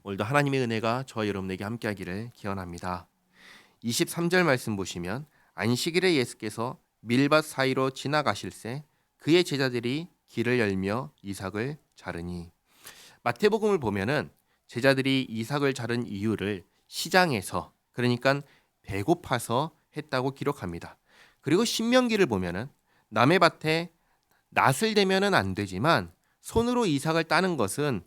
오늘도 하나님의 은혜가 저와 여러분에게 함께하기를 기원합니다. 23절 말씀 보시면 안식일에 예수께서 밀밭 사이로 지나가실새 그의 제자들이 길을 열며 이삭을 자르니. 마태복음을 보면은 제자들이 이삭을 자른 이유를 시장에서, 그러니까 배고파서 했다고 기록합니다. 그리고 신명기를 보면은 남의 밭에 낫을 대면은 안 되지만 손으로 이삭을 따는 것은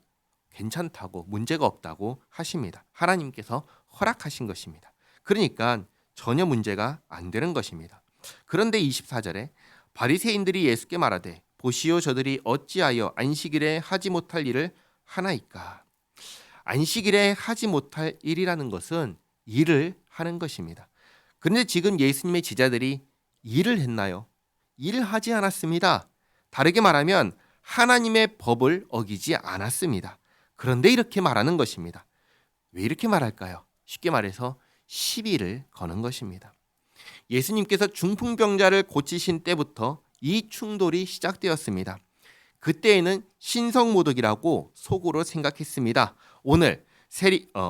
괜찮다고, 문제가 없다고 하십니다. 하나님께서 허락하신 것입니다. 그러니까 전혀 문제가 안 되는 것입니다. 그런데 24절에 바리새인들이 예수께 말하되 보시오, 저들이 어찌하여 안식일에 하지 못할 일을 하나이까. 안식일에 하지 못할 일이라는 것은 일을 하는 것입니다. 그런데 지금 예수님의 제자들이 일을 했나요? 일을 하지 않았습니다. 다르게 말하면 하나님의 법을 어기지 않았습니다. 그런데 이렇게 말하는 것입니다. 왜 이렇게 말할까요? 쉽게 말해서 시비를 거는 것입니다. 예수님께서 중풍병자를 고치신 때부터 이 충돌이 시작되었습니다. 그때에는 신성모독이라고 속으로 생각했습니다.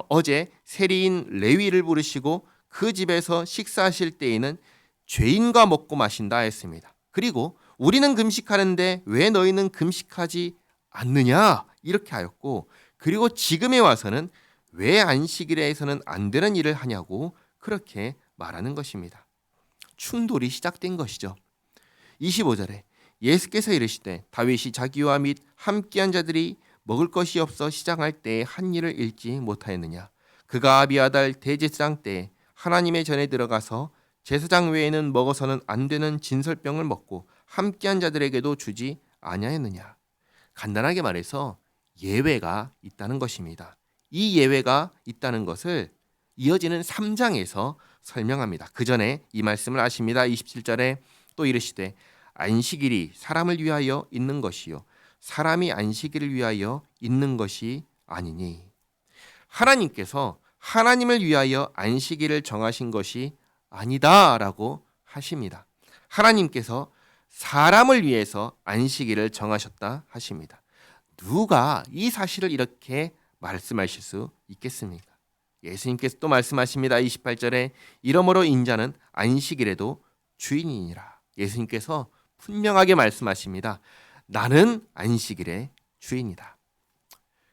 어제 세리인 레위를 부르시고 그 집에서 식사하실 때에는 죄인과 먹고 마신다 했습니다. 그리고 우리는 금식하는데 왜 너희는 금식하지 않느냐 이렇게 하였고, 그리고 지금에 와서는 왜 안식일에서는 안 되는 일을 하냐고 그렇게 말하는 것입니다. 충돌이 시작된 것이죠. 25절에 예수께서 이르시되 다윗이 자기와 및 함께한 자들이 먹을 것이 없어 시장할 때에 한 일을 잃지 못하였느냐. 그가 아비아달 대제사장 때에 하나님의 전에 들어가서 제사장 외에는 먹어서는 안 되는 진설병을 먹고 함께한 자들에게도 주지 아니하였느냐. 간단하게 말해서 예외가 있다는 것입니다. 이 예외가 있다는 것을 이어지는 3장에서 설명합니다. 그 전에 이 말씀을 하십니다. 27절에 또 이르시되 안식일이 사람을 위하여 있는 것이요 사람이 안식일을 위하여 있는 것이 아니니. 하나님께서 하나님을 위하여 안식일을 정하신 것이 아니다라고 하십니다. 하나님께서 사람을 위해서 안식일을 정하셨다 하십니다. 누가 이 사실을 이렇게 말씀하실 수 있겠습니까? 예수님께서 또 말씀하십니다. 28절에 이러므로 인자는 안식일에도 주인이니라. 예수님께서 분명하게 말씀하십니다. 나는 안식일의 주인이다.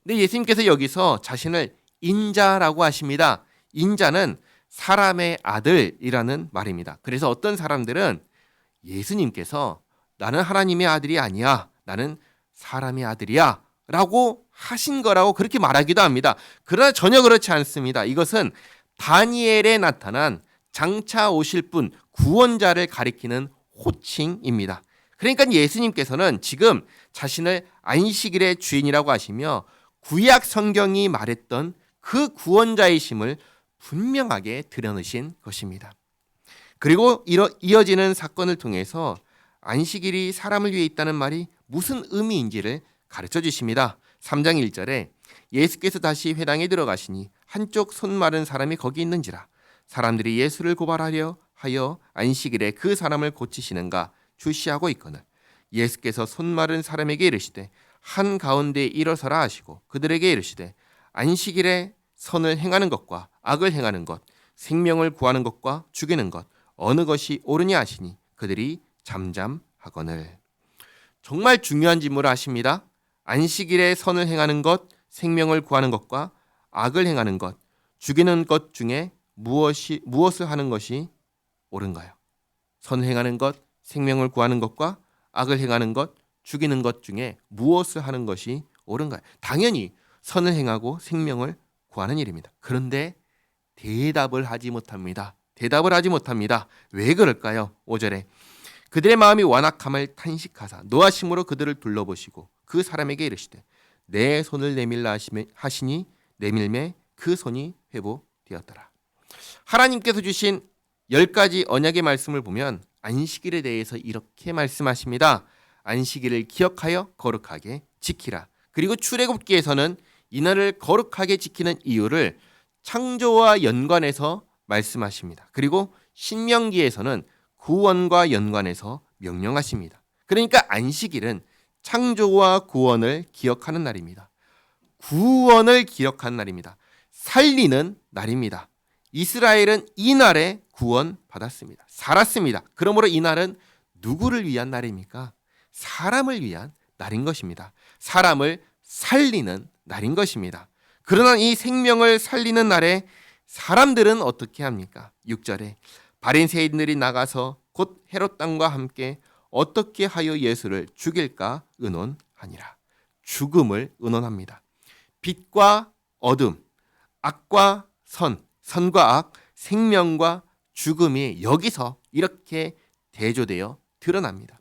근데 예수님께서 여기서 자신을 인자라고 하십니다. 인자는 사람의 아들이라는 말입니다. 그래서 어떤 사람들은 예수님께서 나는 하나님의 아들이 아니야, 나는 사람의 아들이야 라고 하신 거라고 그렇게 말하기도 합니다. 그러나 전혀 그렇지 않습니다. 이것은 다니엘에 나타난 장차 오실 분 구원자를 가리키는 호칭입니다. 그러니까 예수님께서는 지금 자신을 안식일의 주인이라고 하시며 구약 성경이 말했던 그 구원자이심을 분명하게 드러내신 것입니다. 그리고 이어지는 사건을 통해서 안식일이 사람을 위해 있다는 말이 무슨 의미인지를 가르쳐 주십니다. 3장 1절에 예수께서 다시 회당에 들어가시니 한쪽 손 마른 사람이 거기 있는지라. 사람들이 예수를 고발하려 하여 안식일에 그 사람을 고치시는가 주시하고 있거늘 예수께서 손 마른 사람에게 이르시되 한 가운데 일어서라 하시고 그들에게 이르시되 안식일에 선을 행하는 것과 악을 행하는 것, 생명을 구하는 것과 죽이는 것 어느 것이 옳으냐 하시니 그들이 잠잠하거늘. 정말 중요한 질문을 하십니다. 안식일에 선을 행하는 것, 생명을 구하는 것과 악을 행하는 것, 죽이는 것 중에 무엇을 하는 것이 옳은가요? 선을 행하는 것, 생명을 구하는 것과 악을 행하는 것, 죽이는 것 중에 무엇을 하는 것이 옳은가요? 당연히 선을 행하고 생명을 구하는 일입니다. 그런데 대답을 하지 못합니다. 왜 그럴까요? 5절에 그들의 마음이 완악함을 탄식하사 노하심으로 그들을 둘러보시고 그 사람에게 이르시되 내 손을 내밀라 하시니 내밀매 그 손이 회복되었더라. 하나님께서 주신 10가지 언약의 말씀을 보면 안식일에 대해서 이렇게 말씀하십니다. 안식일을 기억하여 거룩하게 지키라. 그리고 출애굽기에서는 이날을 거룩하게 지키는 이유를 창조와 연관해서 말씀하십니다. 그리고 신명기에서는 구원과 연관해서 명령하십니다. 그러니까 안식일은 창조와 구원을 기억하는 날입니다. 구원을 기록한 날입니다. 살리는 날입니다. 이스라엘은 이 날에 구원받았습니다. 살았습니다. 그러므로 이 날은 누구를 위한 날입니까? 사람을 위한 날인 것입니다. 사람을 살리는 날인 것입니다. 그러나 이 생명을 살리는 날에 사람들은 어떻게 합니까? 6절에 바리새인들이 나가서 곧 헤롯 왕과 함께 어떻게 하여 예수를 죽일까 의논하니라. 죽음을 의논합니다. 빛과 어둠, 악과 선, 선과 악, 생명과 죽음이 여기서 이렇게 대조되어 드러납니다.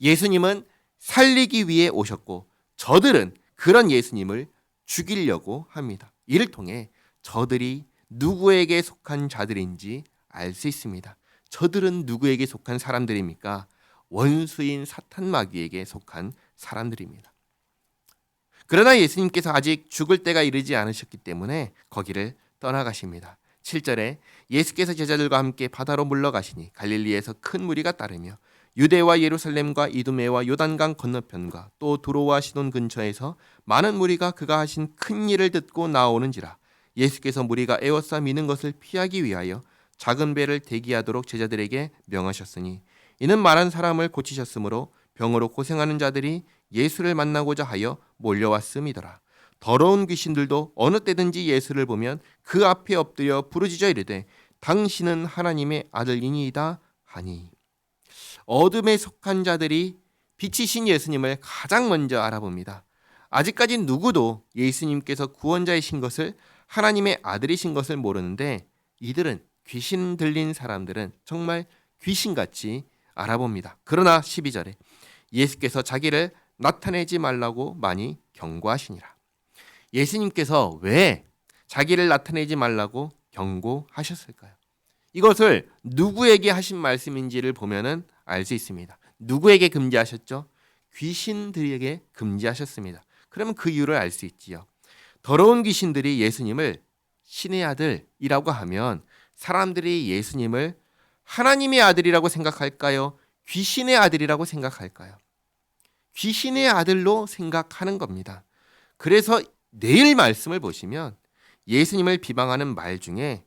예수님은 살리기 위해 오셨고 저들은 그런 예수님을 죽이려고 합니다. 이를 통해 저들이 누구에게 속한 자들인지 알 수 있습니다. 저들은 누구에게 속한 사람들입니까? 원수인 사탄 마귀에게 속한 사람들입니다. 그러나 예수님께서 아직 죽을 때가 이르지 않으셨기 때문에 거기를 떠나가십니다. 7절에 예수께서 제자들과 함께 바다로 물러가시니 갈릴리에서 큰 무리가 따르며 유대와 예루살렘과 이두메와 요단강 건너편과 또 두로와 시돈 근처에서 많은 무리가 그가 하신 큰 일을 듣고 나오는지라. 예수께서 무리가 에워싸 미는 것을 피하기 위하여 작은 배를 대기하도록 제자들에게 명하셨으니 이는 많은 사람을 고치셨으므로 병으로 고생하는 자들이 예수를 만나고자 하여 몰려왔음이더라. 더러운 귀신들도 어느 때든지 예수를 보면 그 앞에 엎드려 부르짖어 이르되 당신은 하나님의 아들이니이다 하니. 어둠에 속한 자들이 빛이신 예수님을 가장 먼저 알아봅니다. 아직까지 누구도 예수님께서 구원자이신 것을, 하나님의 아들이신 것을 모르는데 이들은, 귀신 들린 사람들은 정말 귀신같이 알아봅니다. 그러나 12절에 예수께서 자기를 나타내지 말라고 많이 경고하시니라. 예수님께서 왜 자기를 나타내지 말라고 경고하셨을까요? 이것을 누구에게 하신 말씀인지를 보면은 알 수 있습니다. 누구에게 금지하셨죠? 귀신들에게 금지하셨습니다. 그러면 그 이유를 알 수 있지요. 더러운 귀신들이 예수님을 신의 아들이라고 하면 사람들이 예수님을 하나님의 아들이라고 생각할까요? 귀신의 아들이라고 생각할까요? 귀신의 아들로 생각하는 겁니다. 그래서 내일 말씀을 보시면 예수님을 비방하는 말 중에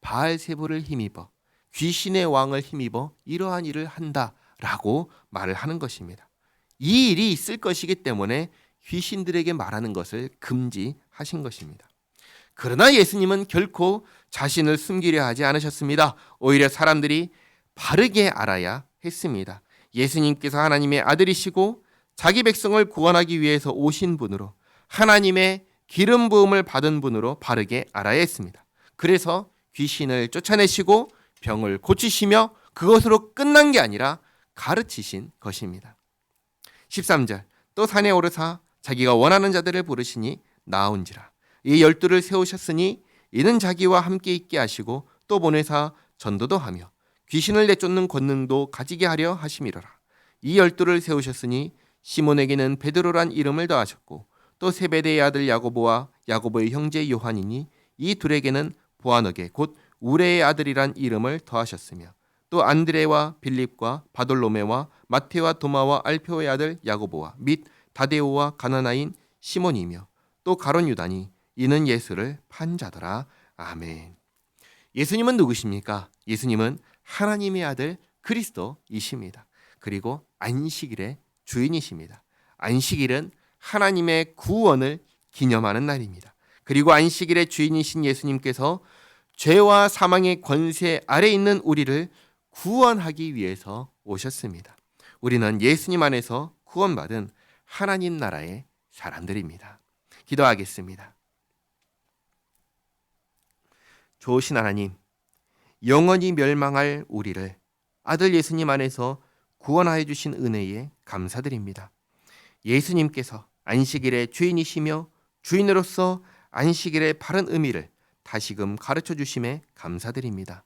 바알세불을 힘입어, 귀신의 왕을 힘입어 이러한 일을 한다라고 말을 하는 것입니다. 이 일이 있을 것이기 때문에 귀신들에게 말하는 것을 금지하신 것입니다. 그러나 예수님은 결코 자신을 숨기려 하지 않으셨습니다. 오히려 사람들이 바르게 알아야 했습니다. 예수님께서 하나님의 아들이시고 자기 백성을 구원하기 위해서 오신 분으로, 하나님의 기름 부음을 받은 분으로 바르게 알아야 했습니다. 그래서 귀신을 쫓아내시고 병을 고치시며 그것으로 끝난 게 아니라 가르치신 것입니다. 13절 또 산에 오르사 자기가 원하는 자들을 부르시니 나온지라. 이 12를 세우셨으니 이는 자기와 함께 있게 하시고 또 보내사 전도도 하며 귀신을 내쫓는 권능도 가지게 하려 하심이로라. 이 12를 세우셨으니 시몬에게는 베드로란 이름을 더하셨고 또 세베대의 아들 야고보와 야고보의 형제 요한이니 이 둘에게는 보아너게 곧 우레의 아들이란 이름을 더하셨으며 또 안드레와 빌립과 바돌로메와 마테와 도마와 알페오의 아들 야고보와 및 다데오와 가나나인 시몬이며 또 가룟 유다니 이는 예수를 판 자더라. 아멘. 예수님은 누구십니까? 예수님은 하나님의 아들 그리스도이십니다. 그리고 안식일의 주인이십니다. 안식일은 하나님의 구원을 기념하는 날입니다. 그리고 안식일의 주인이신 예수님께서 죄와 사망의 권세 아래 있는 우리를 구원하기 위해서 오셨습니다. 우리는 예수님 안에서 구원받은 하나님 나라의 사람들입니다. 기도하겠습니다. 좋으신 하나님, 영원히 멸망할 우리를 아들 예수님 안에서 구원하여 주신 은혜에 감사드립니다. 예수님께서 안식일의 주인이시며 주인으로서 안식일의 바른 의미를 다시금 가르쳐 주심에 감사드립니다.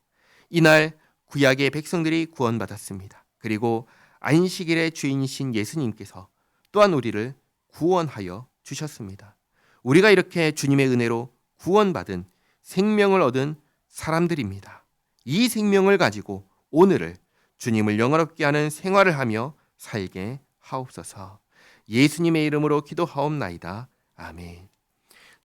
이날 구약의 백성들이 구원받았습니다. 그리고 안식일의 주인이신 예수님께서 또한 우리를 구원하여 주셨습니다. 우리가 이렇게 주님의 은혜로 구원받은 생명을 얻은 사람들입니다. 이 생명을 가지고 오늘을 주님을 영화롭게 하는 생활을 하며 살게 하옵소서. 예수님의 이름으로 기도하옵나이다. 아멘.